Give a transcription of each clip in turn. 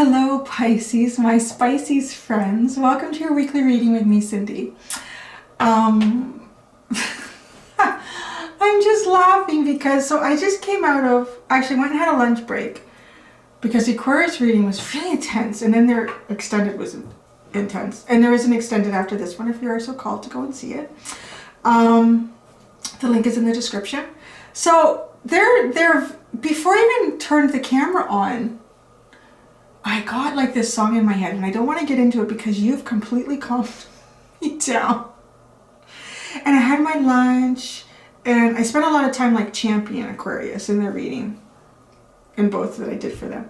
Hello Pisces, my Spices friends. Welcome to your weekly reading with me, Cindy. I'm just laughing because, I just came out of, actually went and had a lunch break because the Aquarius reading was really intense, and then their extended was intense. And there is an extended after this one if you are so called to go and see it. The link is in the description. So they're before I even turned the camera on, I got like this song in my head, and I don't want to get into it because you've completely calmed me down. And I had my lunch, and I spent a lot of time like champion Aquarius in their reading, in both that I did for them.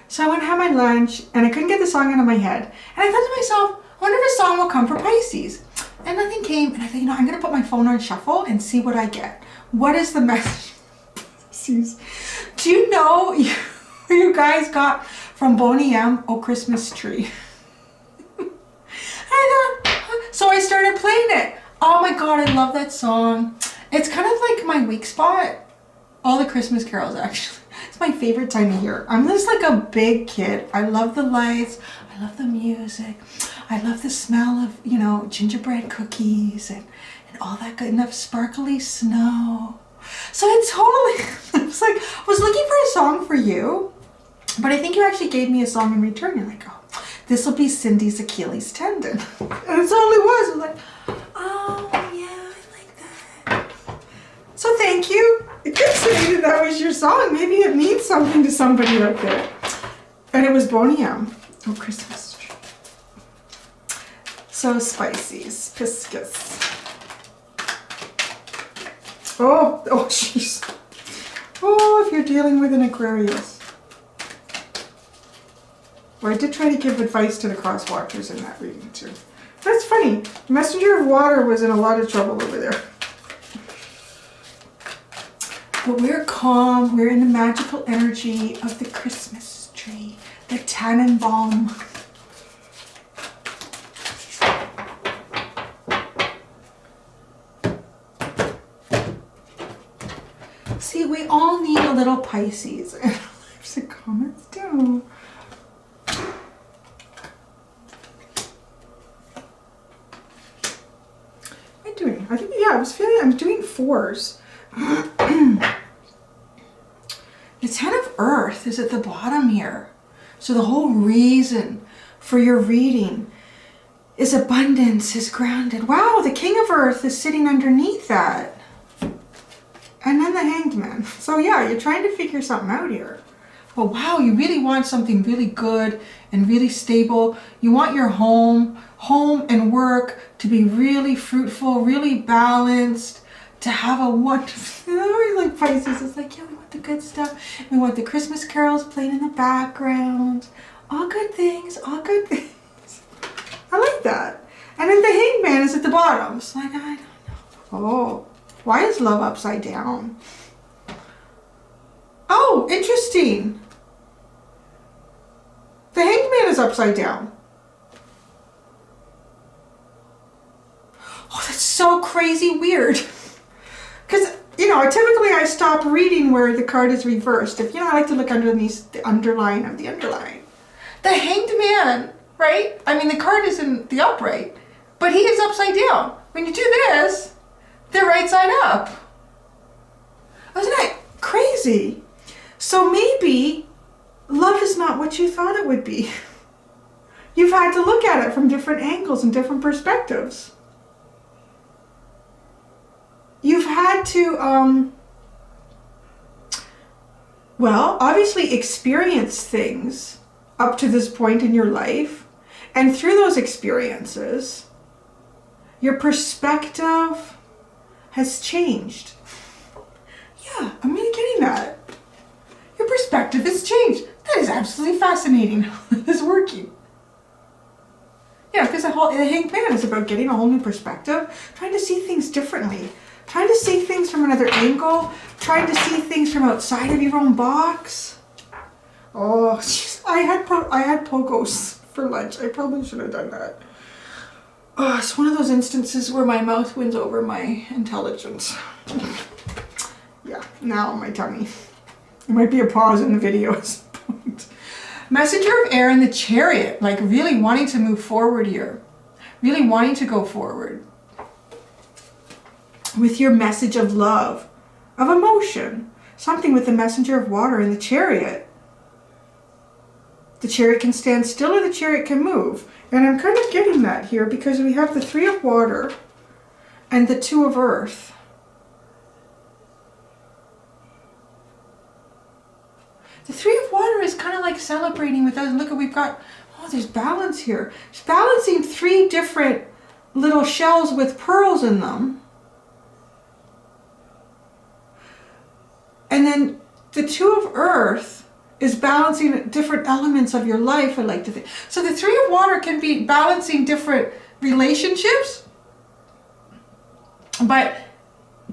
So I went and had my lunch, and I couldn't get the song out of my head. And I thought to myself, I wonder if a song will come for Pisces. And nothing came, and I thought, I'm going to put my phone on shuffle and see what I get. What is the message? Pisces. Do you know you guys got from Boney M, Oh Christmas Tree? So I started playing it. Oh my god, I love that song. It's kind of like my weak spot. All the Christmas carols, actually. It's my favorite time of year. I'm just like a big kid. I love the lights. I love the music. I love the smell of, gingerbread cookies and all that good enough sparkly snow. So it's totally, I was looking for a song for you, but I think you actually gave me a song in return. You're like, oh, this will be Cindy's Achilles tendon. And that's all it was. I was like, oh yeah, I like that. So thank you. It could say that was your song. Maybe it means something to somebody out there. And it was Boney M, Oh Christmas Tree. So Spices, Pisces. Oh, jeez. Oh, if you're dealing with an Aquarius. Well, I did try to give advice to the cross watchers in that reading too. That's funny. Messenger of Water was in a lot of trouble over there. But we're calm. We're in the magical energy of the Christmas tree. The Tannenbaum. See, we all need a little Pisces. There's the comments down. I think, yeah, I was feeling I'm doing fours. The Ten of Earth is at the bottom here. So the whole reason for your reading is abundance, is grounded. Wow, the King of Earth is sitting underneath that. And then the Hanged Man. So yeah, you're trying to figure something out here. But wow, you really want something really good and really stable. You want your home and work to be really fruitful, really balanced, to have a wonderful, like Pisces, it's like, yeah, we want the good stuff. We want the Christmas carols playing in the background. All good things, all good things. I like that. And then the Hanged Man is at the bottom. It's like, I don't know. Oh, why is love upside down? Oh, interesting. The Hanged Man is upside down. Oh, that's so crazy weird. Because, typically I stop reading where the card is reversed. If, I like to look underneath the underline of the underline. The Hanged Man, right? I mean, the card is in the upright, but he is upside down. When you do this, they're right side up. Isn't that crazy? So maybe love is not what you thought it would be. You've had to look at it from different angles and different perspectives. You've had to, obviously experience things up to this point in your life. And through those experiences, your perspective has changed. Yeah, I'm really getting that. Your perspective has changed. That is absolutely fascinating how this is working. Yeah, because the Hanged Man is about getting a whole new perspective, trying to see things differently, trying to see things from another angle, trying to see things from outside of your own box. Oh, geez. I had pogos for lunch. I probably should have done that. Oh, it's one of those instances where my mouth wins over my intelligence. Yeah, now my tummy. There might be a pause in the video at some point. Messenger of air and the Chariot, like really wanting to move forward here. Really wanting to go forward. With your message of love, of emotion. Something with the Messenger of water and the Chariot. The Chariot can stand still or the Chariot can move. And I'm kind of getting that here because we have the 3 of water and the 2 of earth. The 3 of water is kind of like celebrating with us. Look, we've got, oh, there's balance here. It's balancing 3 different little shells with pearls in them. And then the 2 of earth is balancing different elements of your life, I like to think. So the 3 of water can be balancing different relationships. But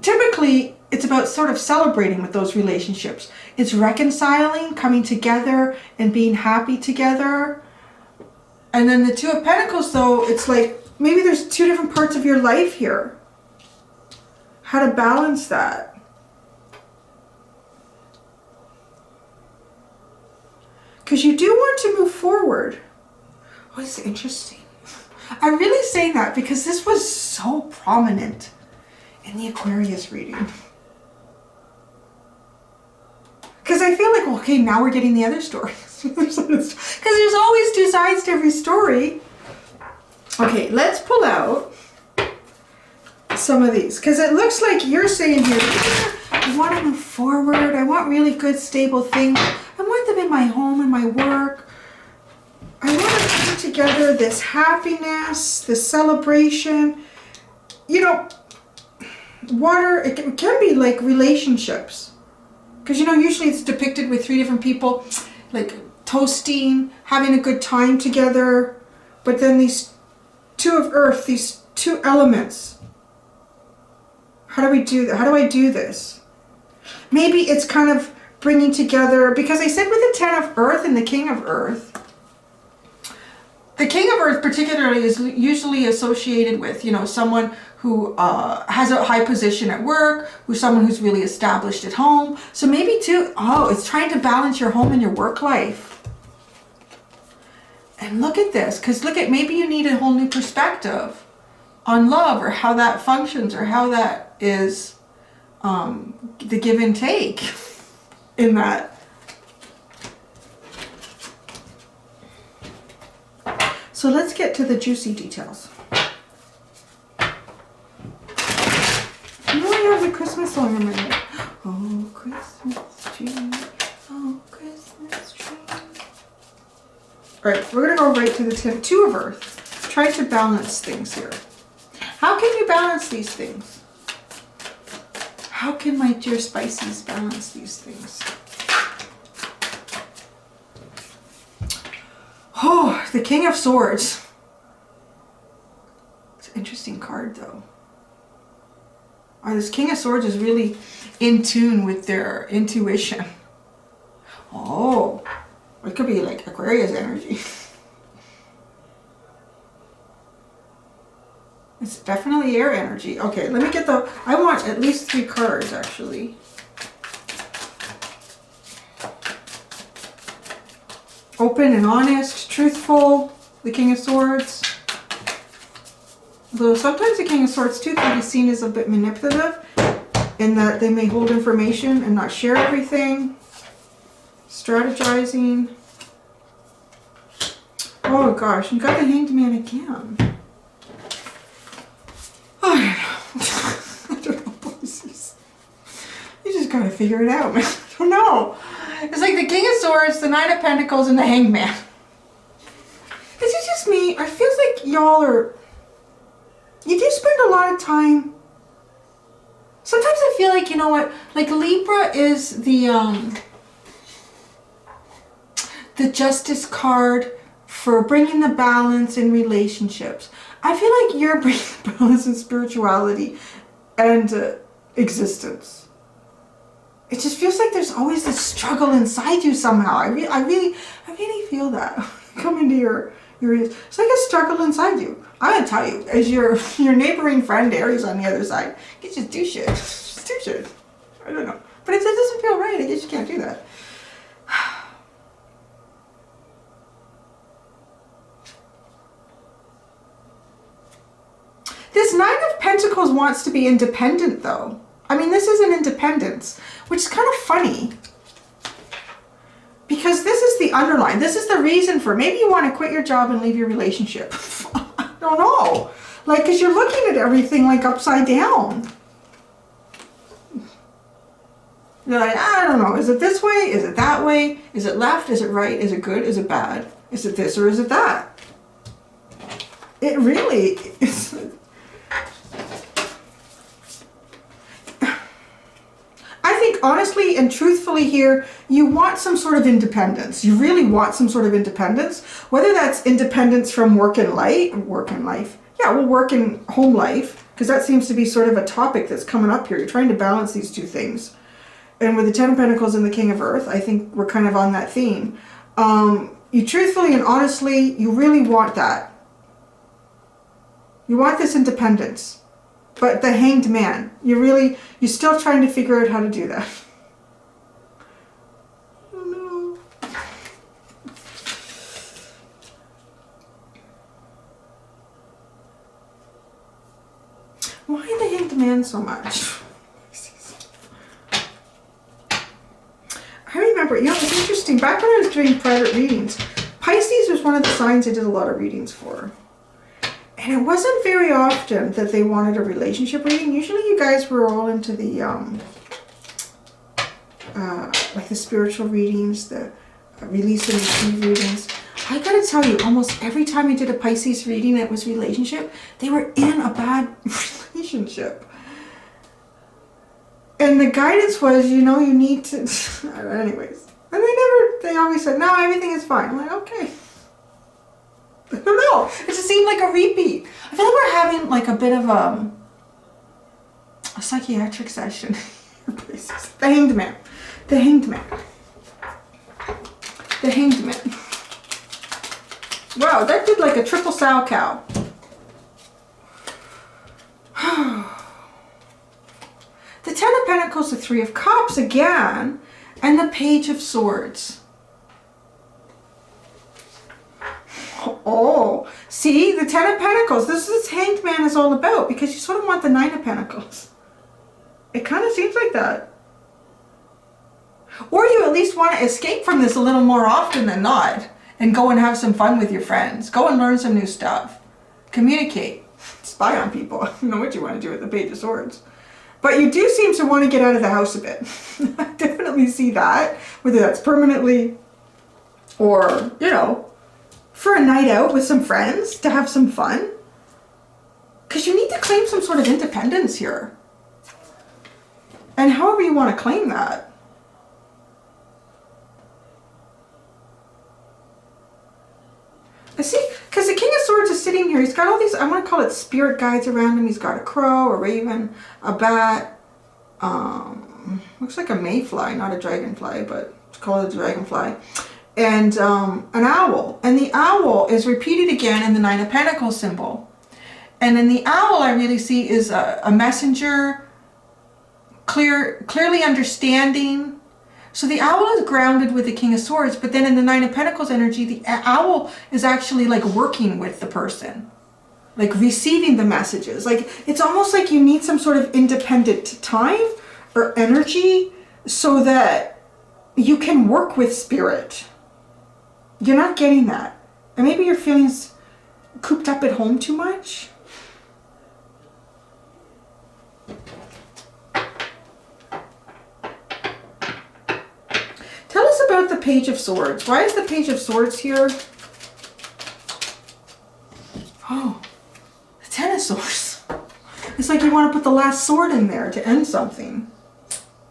typically, it's about sort of celebrating with those relationships. It's reconciling, coming together, and being happy together. And then the 2 of Pentacles, though, it's like maybe there's 2 different parts of your life here. How to balance that. Because you do want to move forward. Oh, this is interesting. I'm really saying that because this was so prominent in the Aquarius reading. Because I feel like, well, okay, now we're getting the other stories. Because there's always 2 sides to every story. Okay, let's pull out some of these. Because it looks like you're saying here, I want to move forward. I want really good, stable things. I want them in my home and my work. I want to put together this happiness, this celebration. You know, water, it can be like relationships. Because, you know, usually it's depicted with 3 different people, like toasting, having a good time together. But then these 2 of earth, these 2 elements. How do we do that? How do I do this? Maybe it's kind of bringing together, because I said with the 10 of earth and the king of earth, the king of earth particularly is usually associated with, you know, someone who has a high position at work, who's someone who's really established at home. So maybe too, oh, it's trying to balance your home and your work life. And look at this, because look at, maybe you need a whole new perspective on love or how that functions or how that is the give and take in that. So let's get to the juicy details. You know, I have a Christmas song in my head. Oh, Christmas tree. Oh, Christmas tree. All right, we're going to go right to the 2 of earth. Try to balance things here. How can you balance these things? How can my dear Pisces balance these things? Oh, the King of Swords. It's an interesting card, though. Oh, this King of Swords is really in tune with their intuition. Oh, it could be like Aquarius energy. It's definitely air energy. Okay, let me get the... I want at least 3 cards, actually. Open and honest, truthful, the King of Swords. Though sometimes the King of Swords too can be seen as a bit manipulative in that they may hold information and not share everything. Strategizing. Oh gosh, you got the Hanged Man again. I don't know, Pisces. You just gotta figure it out, man. I don't know. It's like the King of Swords, the Knight of Pentacles, and the Hanged Man. Is it just me? I feel like y'all are... You do spend a lot of time... Sometimes I feel like, you know what? Like Libra is the Justice card for bringing the balance in relationships. I feel like you're bringing the balance in spirituality and existence. It just feels like there's always this struggle inside you somehow. I really feel that. Come into your it's like a struggle inside you. I'm gonna tell you, as your neighboring friend Aries on the other side, you just do shit. Just do shit. I don't know. But it doesn't feel right. I guess you can't do that. This Nine of Pentacles wants to be independent though. I mean, this is an independence, which is kind of funny. Because this is the underline. This is the reason for, maybe you want to quit your job and leave your relationship. I don't know. Like, because you're looking at everything like upside down. You're like, I don't know. Is it this way? Is it that way? Is it left? Is it right? Is it good? Is it bad? Is it this or is it that? It really is. I think honestly and truthfully here, you want some sort of independence. You really want some sort of independence, whether that's independence from work and life. Yeah, well, work and home life, because that seems to be sort of a topic that's coming up here. You're trying to balance these two things. And with the Ten of Pentacles and the King of Earth, I think we're kind of on that theme. You truthfully and honestly, you really want that. You want this independence. But the Hanged Man, you're still trying to figure out how to do that. Oh no. Why the Hanged Man so much? I remember, you know, it was interesting. Back when I was doing private readings, Pisces was one of the signs I did a lot of readings for. And it wasn't very often that they wanted a relationship reading. Usually you guys were all into the, like the spiritual readings, the release and receive readings. I gotta tell you, almost every time I did a Pisces reading that was relationship, they were in a bad relationship. And the guidance was, you know, you need to, anyways. And they always said, no, everything is fine. I'm like, okay. I don't know. It just seemed like a repeat. I feel like we're having like a bit of a psychiatric session. The Hanged Man. The Hanged Man. The Hanged Man. Wow, that did like a triple sow cow. The Ten of Pentacles, the Three of Cups again, and the Page of Swords. Oh, see, the Ten of Pentacles. This is what Hanged Man is all about, because you sort of want the Nine of Pentacles. It kind of seems like that. Or you at least want to escape from this a little more often than not, and go and have some fun with your friends. Go and learn some new stuff. Communicate. Spy on people. I don't know what you want to do with the Page of Swords. But you do seem to want to get out of the house a bit. I definitely see that. Whether that's permanently or, you know, for a night out with some friends to have some fun. Because you need to claim some sort of independence here. And however you want to claim that. I see, because the King of Swords is sitting here. He's got all these, I want to call it spirit guides around him. He's got a crow, a raven, a bat. Looks like a mayfly, not a dragonfly, but let's call it a dragonfly. And an owl. And the owl is repeated again in the Nine of Pentacles symbol. And in the owl I really see is a messenger, clearly understanding. So the owl is grounded with the King of Swords, but then in the Nine of Pentacles energy, the owl is actually like working with the person, like receiving the messages. Like it's almost like you need some sort of independent time or energy so that you can work with spirit. You're not getting that. And maybe your feelings cooped up at home too much. Tell us about the Page of Swords. Why is the Page of Swords here? Oh, the Ten of Swords. It's like you want to put the last sword in there to end something.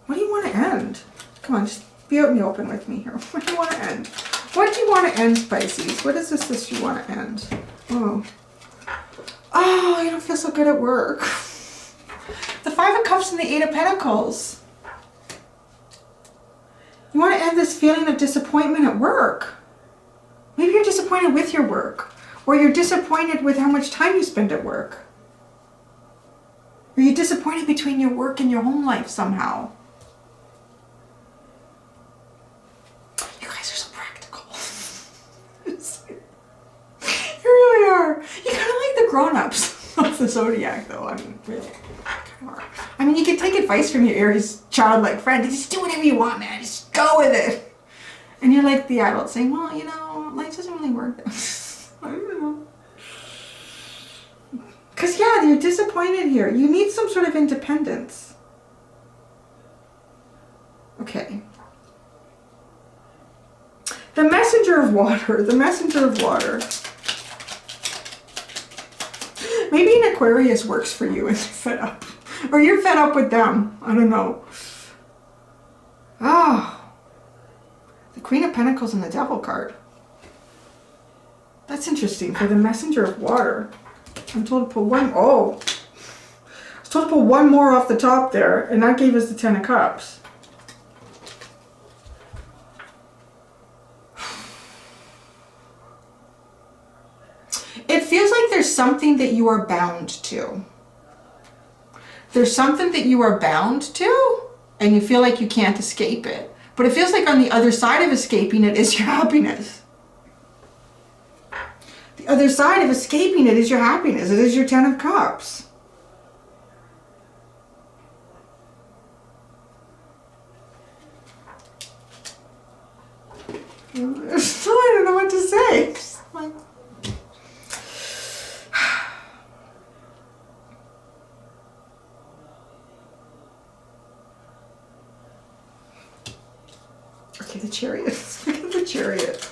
What do you want to end? Come on, just be out in the open with me here. What do you want to end? What do you want to end, Pisces? What is this you want to end? Oh. Oh, you don't feel so good at work. The Five of Cups and the Eight of Pentacles. You want to end this feeling of disappointment at work. Maybe you're disappointed with your work. Or you're disappointed with how much time you spend at work. Or you're disappointed between your work and your home life somehow. You guys are so practical. You really are. You kind of like the grown-ups of of the zodiac, though. I mean, really. I mean, you can take advice from your Aries childlike friend. Just do whatever you want, man. Just go with it. And you're like the adult saying, well, you know, life doesn't really work. I don't know. Because, yeah, you're disappointed here. You need some sort of independence. Okay. The messenger of water. The messenger of water. Maybe an Aquarius works for you and you're fed up. Or you're fed up with them. I don't know. Oh. The Queen of Pentacles and the Devil card. That's interesting. For the messenger of water. I'm told to pull one. Oh. I was told to pull one more off the top there. And that gave us the Ten of Cups. It feels like there's something that you are bound to. There's something that you are bound to, and you feel like you can't escape it. But it feels like on the other side of escaping it is your happiness. The other side of escaping it is your happiness. It is your Ten of Cups. I don't know what to say. Like, okay, the Chariot. Look at the Chariot.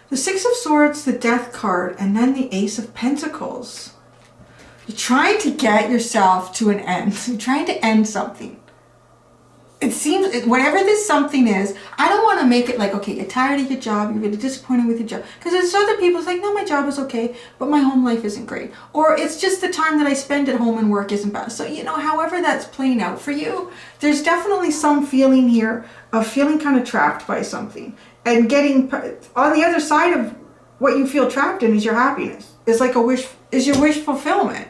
The Six of Swords, the Death card, and then the Ace of Pentacles. You're trying to get yourself to an end. You're trying to end something. It seems, whatever this something is, I don't want to make it like, okay, you're tired of your job, you're really disappointed with your job. Because there's other people who's like, no, my job is okay, but my home life isn't great. Or it's just the time that I spend at home and work isn't bad. So, you know, however that's playing out for you, there's definitely some feeling here of feeling kind of trapped by something. And getting, on the other side of what you feel trapped in is your happiness. It's like a wish, is your wish fulfillment.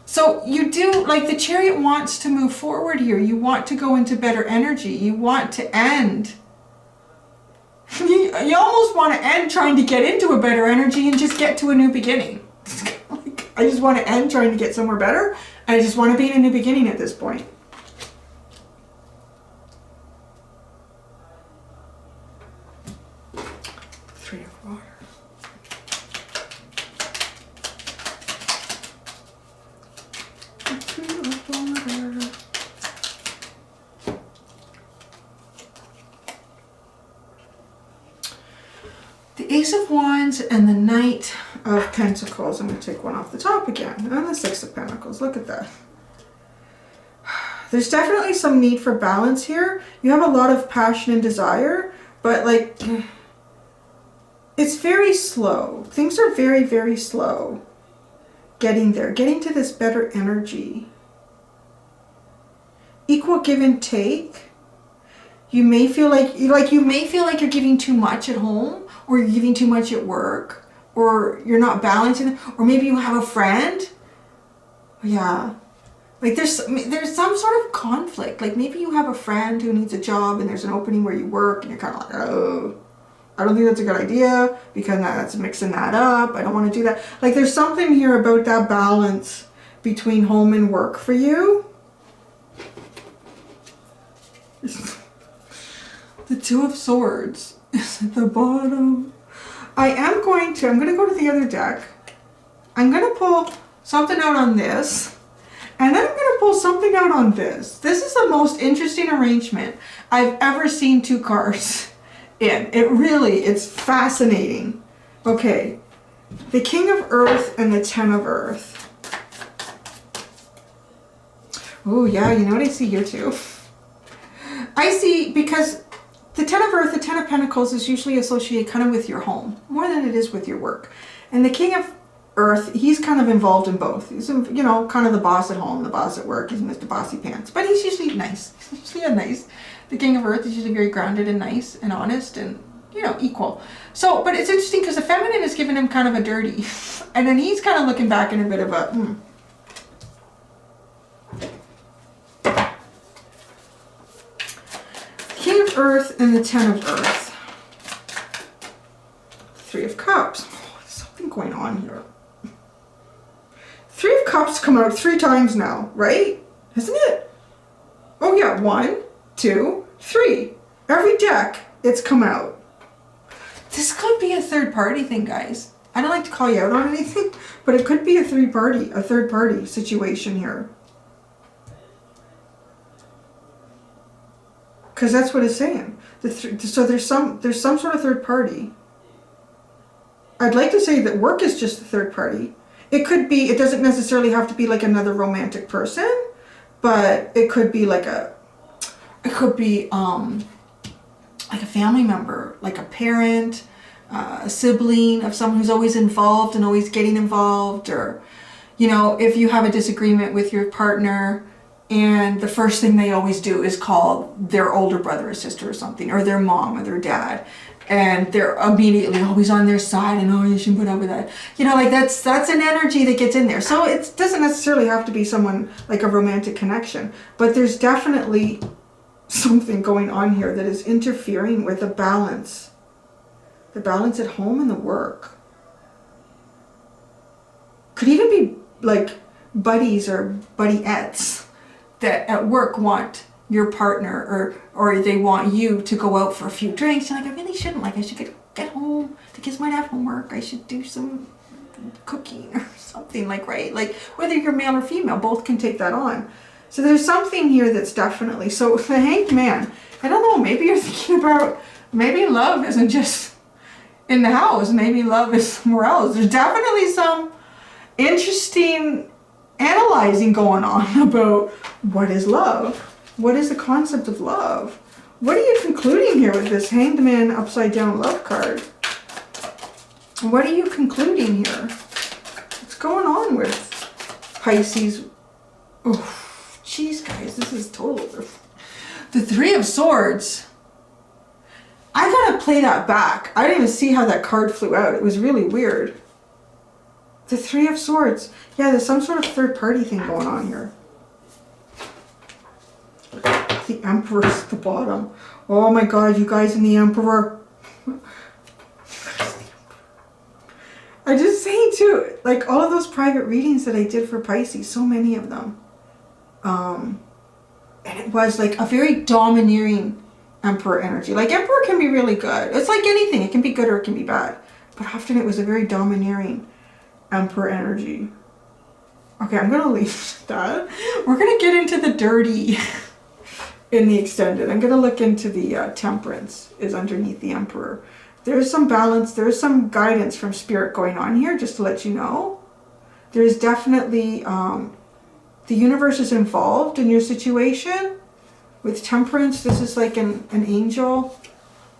So you do, like the Chariot wants to move forward here. You want to go into better energy. You want to end. You almost want to end trying to get into a better energy and just get to a new beginning. Like, I just want to end trying to get somewhere better. I just want to be in a new beginning at this point. Three of Water. The Ace of Wands and the Knight of Pentacles. I'm going to take one off the top again. And the Six of Pentacles. Look at that. There's definitely some need for balance here. You have a lot of passion and desire, but like, it's very slow. Things are very, very slow getting there, getting to this better energy. Equal give and take. You may feel like you're giving too much at home, or you're giving too much at work, or you're not balancing, or maybe you have a friend. Yeah. Like there's some sort of conflict. Like maybe you have a friend who needs a job and there's an opening where you work and you're kind of like, oh, I don't think that's a good idea because that's mixing that up. I don't want to do that. Like there's something here about that balance between home and work for you. The Two of Swords is at the bottom. I'm going to go to the other deck. I'm going to pull something out on this. And then I'm going to pull something out on this. This is the most interesting arrangement I've ever seen two cards in. It's fascinating. Okay. The King of Earth and the Ten of Earth. Oh, yeah. You know what I see here too? I see, because the Ten of Earth, the Ten of Pentacles is usually associated kind of with your home, more than it is with your work. And the King of Earth, he's kind of involved in both. He's, you know, kind of the boss at home, the boss at work. He's Mr. Bossy Pants. But he's usually nice. He's usually a nice. The King of Earth is usually very grounded and nice and honest and, you know, equal. So, but it's interesting because the feminine is giving him kind of a dirty. And then he's kind of looking back in a bit of a, King of Earth and the Ten of Earth. going on here? Three of Cups come out 3 times now, right? Isn't it? Oh yeah, 1, 2, 3. Every deck, it's come out. This could be a third party thing, guys. I don't like to call you out on anything, but it could be a third party situation here. Because that's what it's saying. So there's some sort of third party. I'd like to say that work is just the third party. It could be, it doesn't necessarily have to be like another romantic person, but it could be like a family member, like a parent, a sibling of someone who's always involved and always getting involved, or, you know, if you have a disagreement with your partner and the first thing they always do is call their older brother or sister or something, or their mom or their dad, and they're immediately always on their side and, oh, you shouldn't put up with that. You know, like that's an energy that gets in there. So it doesn't necessarily have to be someone like a romantic connection, but there's definitely something going on here that is interfering with the balance at home and the work. Could even be like buddies or buddiettes that at work want your partner, or they want you to go out for a few drinks. You're like, I really shouldn't. Like, I should get home. The kids might have homework. I should do some cooking or something, like, right? Like, whether you're male or female, both can take that on. So there's something here that's definitely, so the Hanged Man, I don't know, maybe you're thinking about, maybe love isn't just in the house. Maybe love is somewhere else. There's definitely some interesting analyzing going on about what is love. What is the concept of love? What are you concluding here with this Hanged Man upside down love card? What are you concluding here? What's going on with Pisces? Oh, jeez, guys, this is total. The Three of Swords. I gotta play that back. I didn't even see how that card flew out. It was really weird. The Three of Swords. Yeah, there's some sort of third party thing going on here. The Emperor's at the bottom. Oh my god, you guys, and the Emperor. I just say too, like all of those private readings that I did for Pisces, so many of them. And it was like a very domineering Emperor energy. Like Emperor can be really good. It's like anything. It can be good or it can be bad. But often it was a very domineering Emperor energy. Okay, I'm going to leave that. We're going to get into the dirty in the extended. I'm going to look into the Temperance is underneath the Emperor. There's some balance. There's some guidance from Spirit going on here, just to let you know. There's definitely, the universe is involved in your situation. With Temperance, this is like an angel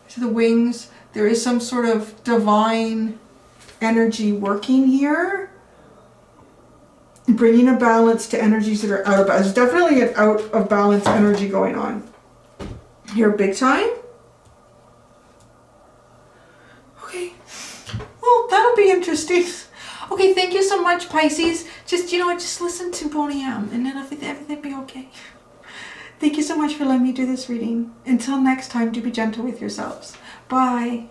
to the wings. There is some sort of divine energy working here, bringing a balance to energies that are out of balance. There's definitely an out of balance energy going on here, big time. Okay, well, that'll be interesting. Okay, thank you so much, Pisces. Just, you know what, just listen to Bonnie M, and then everything will be okay. Thank you so much for letting me do this reading. Until next time, do be gentle with yourselves. Bye.